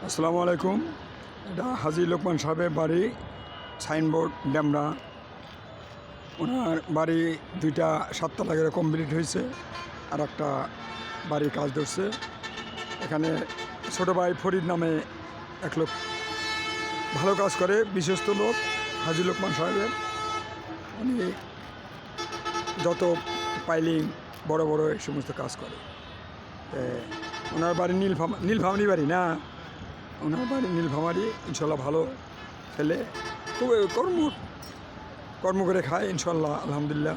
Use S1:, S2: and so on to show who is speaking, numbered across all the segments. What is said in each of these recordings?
S1: আসসালামু আলাইকুম। এটা হাজী লোকমান সাহেবের বাড়ি, সাইনবোর্ড ড্যামরা। ওনার বাড়ি দুইটা 7 তলা করে কমপ্লিট হয়েছে, আর একটা বাড়ির কাজ ধরছে। এখানে ছোটো ভাই ফরিদ নামে এক লোক ভালো কাজ করে, বিশ্বস্ত লোক হাজী লোকমান সাহেবের। উনি যত পাইলিং বড় বড় এই সমস্ত কাজ করে। ওনার বাড়ি নীলফামারী বাড়ি না, ওনার বাড়ি নীলফামারী। ইনশাল্লাহ ভালো ছেলে, খুব কর্ম করে খায় ইনশাল্লাহ, আলহামদুলিল্লাহ।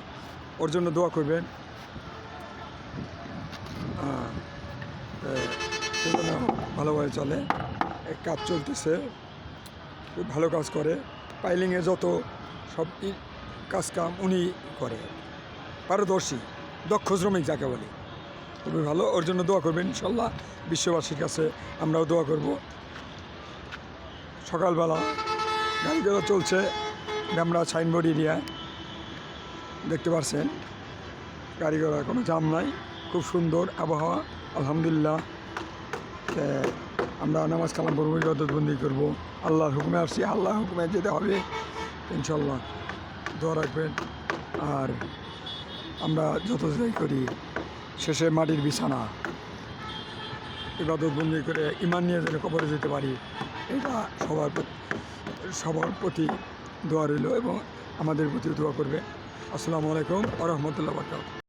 S1: ওর জন্য দোয়া করবেন। সেজন্য ভালোভাবে চলে, কাজ চলতেছে, খুব ভালো কাজ করে। পাইলিংয়ে যত সব কাজ কাম উনি করে, পারদর্শী, দক্ষ শ্রমিক যাকে বলি, খুবই ভালো। ওর জন্য দোয়া করবেন ইনশাল্লাহ। বিশ্ববাসীর কাছে আমরাও দোয়া করব। সকালবেলা গাড়ি ঘোড়া চলছে ড্যামরা সাইনবোর্ড এরিয়ায়, দেখতে পাচ্ছেন গাড়ি ঘোড়ার কোনো জাম নাই, খুব সুন্দর আবহাওয়া, আলহামদুলিল্লাহ। আমরা নামাজ কালাম করবো, ইবাদতবন্দি করবো, আল্লাহর হুকুমে আসছি, আল্লাহর হুকুমে যেতে হবে ইনশাল্লাহ। দোয়া রাখবেন। আর আমরা যত যাই করি, শেষে মাটির বিছানা, ইবাদতবন্দি করে ইমান নিয়ে যেন কবরে যেতে পারি, এটা সবার প্রতি দোয়া রইল, এবং আমাদের প্রতিও দোয়া করবে। আসসালামু আলাইকুম ওয়া রাহমাতুল্লাহি ওয়া বারাকাতুহু।